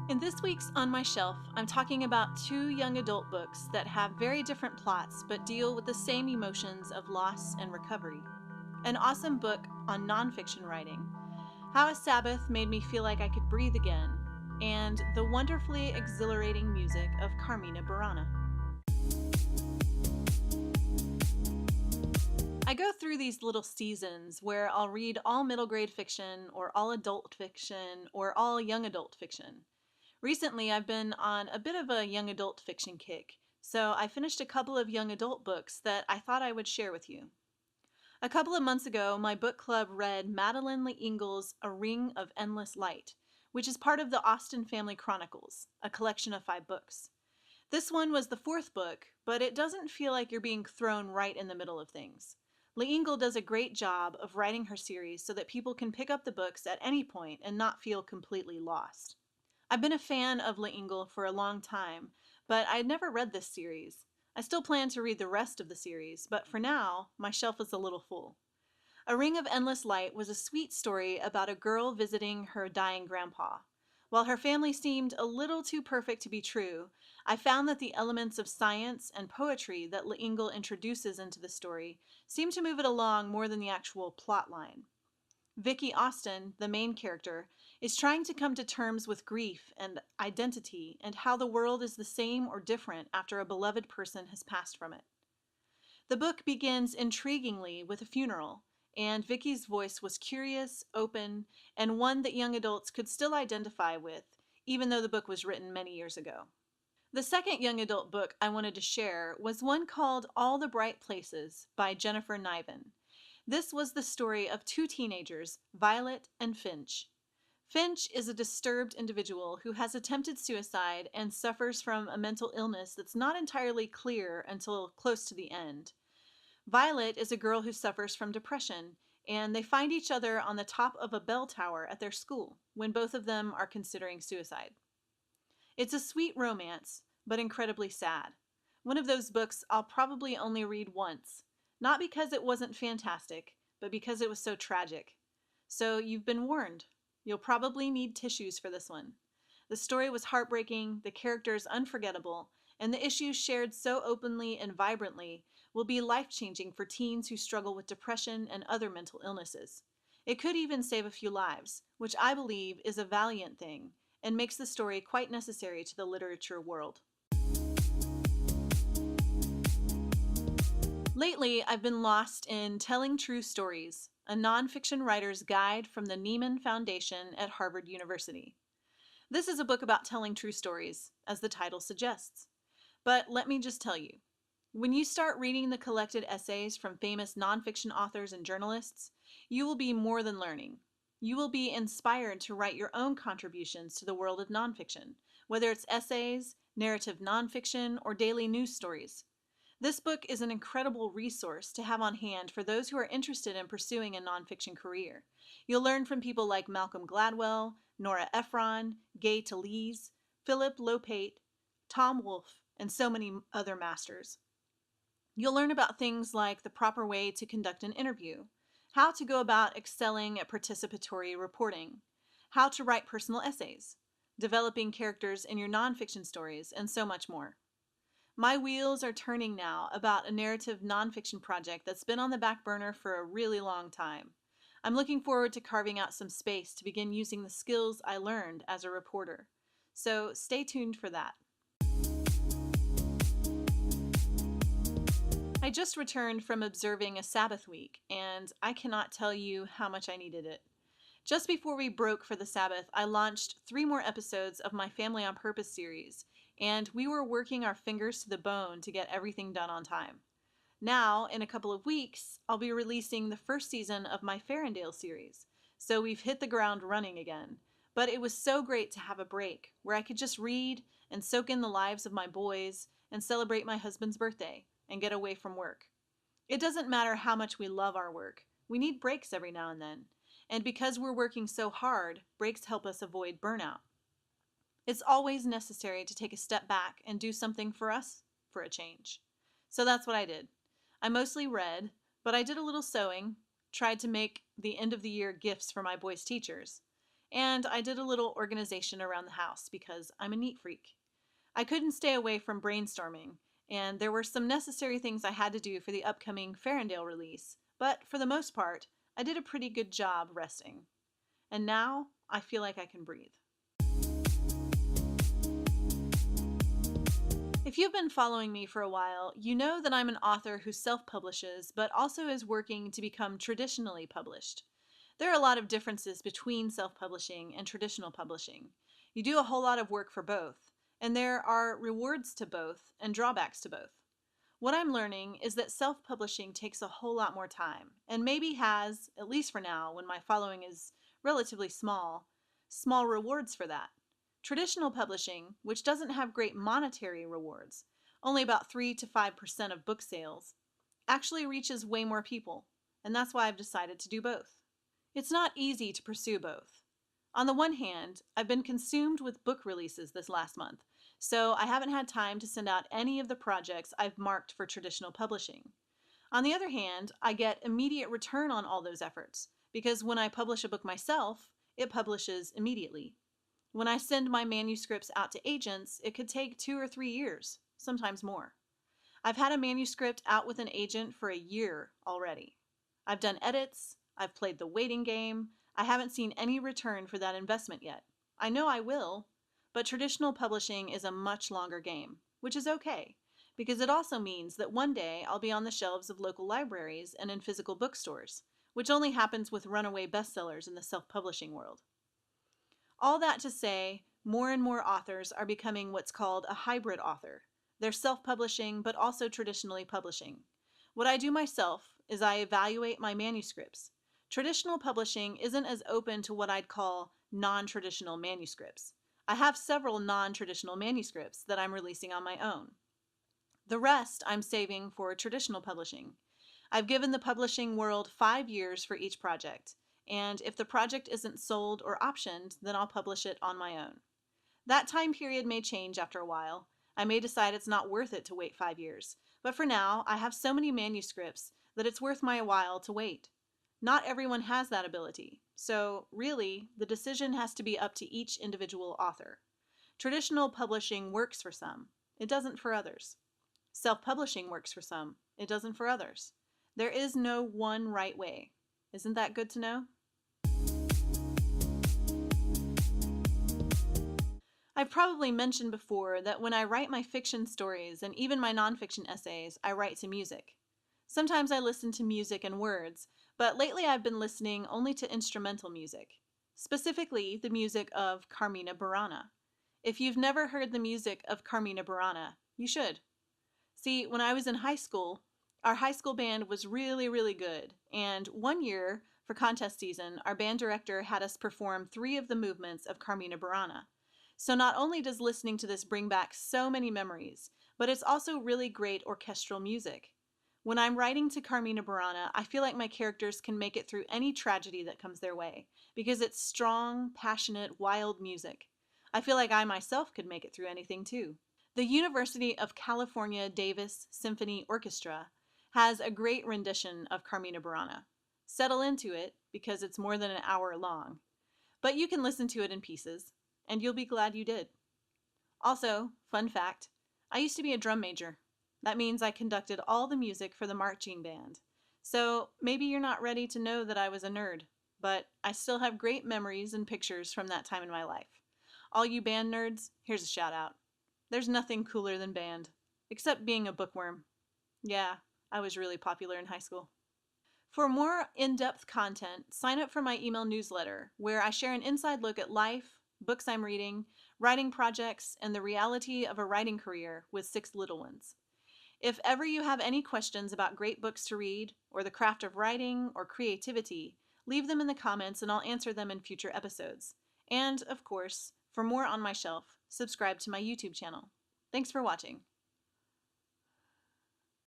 In this week's On My Shelf, I'm talking about two young adult books that have very different plots but deal with the same emotions of loss and recovery. An awesome book on nonfiction writing, How a Sabbath Made Me Feel Like I Could Breathe Again, and the wonderfully exhilarating music of Carmina Burana. I go through these little seasons where I'll read all middle grade fiction, or all adult fiction, or all young adult fiction. Recently, I've been on a bit of a young adult fiction kick, so I finished a couple of young adult books that I thought I would share with you. A couple of months ago, my book club read Madeleine L'Engle's A Ring of Endless Light, which is part of the Austen Family Chronicles, a collection of 5 books. This one was the 4th book, but it doesn't feel like you're being thrown right in the middle of things. L'Engle does a great job of writing her series so that people can pick up the books at any point and not feel completely lost. I've been a fan of L'Engle for a long time, but I had never read this series. I still plan to read the rest of the series, but for now, my shelf is a little full. A Ring of Endless Light was a sweet story about a girl visiting her dying grandpa. While her family seemed a little too perfect to be true, I found that the elements of science and poetry that L'Engle introduces into the story seem to move it along more than the actual plot line. Vicky Austen, the main character, is trying to come to terms with grief and identity and how the world is the same or different after a beloved person has passed from it. The book begins intriguingly with a funeral, and Vicky's voice was curious, open, and one that young adults could still identify with, even though the book was written many years ago. The second young adult book I wanted to share was one called All the Bright Places by Jennifer Niven. This was the story of 2 teenagers, Violet and Finch. Finch is a disturbed individual who has attempted suicide and suffers from a mental illness that's not entirely clear until close to the end. Violet is a girl who suffers from depression, and they find each other on the top of a bell tower at their school when both of them are considering suicide. It's a sweet romance, but incredibly sad. One of those books I'll probably only read once, not because it wasn't fantastic, but because it was so tragic. So you've been warned. You'll probably need tissues for this one. The story was heartbreaking, the characters unforgettable, and the issues shared so openly and vibrantly will be life-changing for teens who struggle with depression and other mental illnesses. It could even save a few lives, which I believe is a valiant thing, and makes the story quite necessary to the literature world. Lately, I've been lost in Telling True Stories, a nonfiction writer's guide from the Nieman Foundation at Harvard University. This is a book about telling true stories, as the title suggests. But let me just tell you, when you start reading the collected essays from famous nonfiction authors and journalists, you will be more than learning. You will be inspired to write your own contributions to the world of nonfiction, whether it's essays, narrative nonfiction, or daily news stories. This book is an incredible resource to have on hand for those who are interested in pursuing a nonfiction career. You'll learn from people like Malcolm Gladwell, Nora Ephron, Gay Talese, Philip Lopate, Tom Wolfe, and so many other masters. You'll learn about things like the proper way to conduct an interview, how to go about excelling at participatory reporting, how to write personal essays, developing characters in your nonfiction stories, and so much more. My wheels are turning now about a narrative nonfiction project that's been on the back burner for a really long time. I'm looking forward to carving out some space to begin using the skills I learned as a reporter. So stay tuned for that. I just returned from observing a Sabbath week, and I cannot tell you how much I needed it. Just before we broke for the Sabbath, I launched 3 more episodes of my Family on Purpose series, and we were working our fingers to the bone to get everything done on time. Now, in a couple of weeks, I'll be releasing the first season of my Farendale series, so we've hit the ground running again. But it was so great to have a break, where I could just read and soak in the lives of my boys and celebrate my husband's birthday and get away from work. It doesn't matter how much we love our work, we need breaks every now and then. And because we're working so hard, breaks help us avoid burnout. It's always necessary to take a step back and do something for us for a change. So that's what I did. I mostly read, but I did a little sewing, tried to make the end of the year gifts for my boys' teachers. And I did a little organization around the house because I'm a neat freak. I couldn't stay away from brainstorming, and there were some necessary things I had to do for the upcoming Farendale release, but for the most part, I did a pretty good job resting. And now I feel like I can breathe. If you've been following me for a while, you know that I'm an author who self-publishes, but also is working to become traditionally published. There are a lot of differences between self-publishing and traditional publishing. You do a whole lot of work for both, and there are rewards to both and drawbacks to both. What I'm learning is that self-publishing takes a whole lot more time, and maybe has, at least for now, when my following is relatively small rewards for that. Traditional publishing, which doesn't have great monetary rewards, only about 3 to 5% of book sales, actually reaches way more people, and that's why I've decided to do both. It's not easy to pursue both. On the one hand, I've been consumed with book releases this last month, so I haven't had time to send out any of the projects I've marked for traditional publishing. On the other hand, I get immediate return on all those efforts, because when I publish a book myself, it publishes immediately. When I send my manuscripts out to agents, it could take 2 or 3 years, sometimes more. I've had a manuscript out with an agent for a year already. I've done edits, I've played the waiting game, I haven't seen any return for that investment yet. I know I will, but traditional publishing is a much longer game, which is okay, because it also means that one day I'll be on the shelves of local libraries and in physical bookstores, which only happens with runaway bestsellers in the self-publishing world. All that to say, more and more authors are becoming what's called a hybrid author. They're self-publishing, but also traditionally publishing. What I do myself is I evaluate my manuscripts. Traditional publishing isn't as open to what I'd call non-traditional manuscripts. I have several non-traditional manuscripts that I'm releasing on my own. The rest I'm saving for traditional publishing. I've given the publishing world 5 years for each project, and if the project isn't sold or optioned, then I'll publish it on my own. That time period may change after a while. I may decide it's not worth it to wait 5 years, but for now, I have so many manuscripts that it's worth my while to wait. Not everyone has that ability, so really, the decision has to be up to each individual author. Traditional publishing works for some. It doesn't for others. Self-publishing works for some. It doesn't for others. There is no one right way. Isn't that good to know? I've probably mentioned before that when I write my fiction stories and even my nonfiction essays, I write to music. Sometimes I listen to music and words, but lately I've been listening only to instrumental music, specifically the music of Carmina Burana. If you've never heard the music of Carmina Burana, you should. See, when I was in high school, our high school band was really good, and one year, for contest season, our band director had us perform 3 of the movements of Carmina Burana. So not only does listening to this bring back so many memories, but it's also really great orchestral music. When I'm writing to Carmina Burana, I feel like my characters can make it through any tragedy that comes their way, because it's strong, passionate, wild music. I feel like I myself could make it through anything too. The University of California Davis Symphony Orchestra has a great rendition of Carmina Burana. Settle into it, because it's more than an hour long. But you can listen to it in pieces, and you'll be glad you did. Also, fun fact, I used to be a drum major. That means I conducted all the music for the marching band. So maybe you're not ready to know that I was a nerd, but I still have great memories and pictures from that time in my life. All you band nerds, here's a shout out. There's nothing cooler than band, except being a bookworm. Yeah, I was really popular in high school. For more in-depth content, sign up for my email newsletter, where I share an inside look at life, books I'm reading, writing projects, and the reality of a writing career with 6 little ones. If ever you have any questions about great books to read, or the craft of writing, or creativity, leave them in the comments and I'll answer them in future episodes. And, of course, for more on my shelf, subscribe to my YouTube channel. Thanks for watching.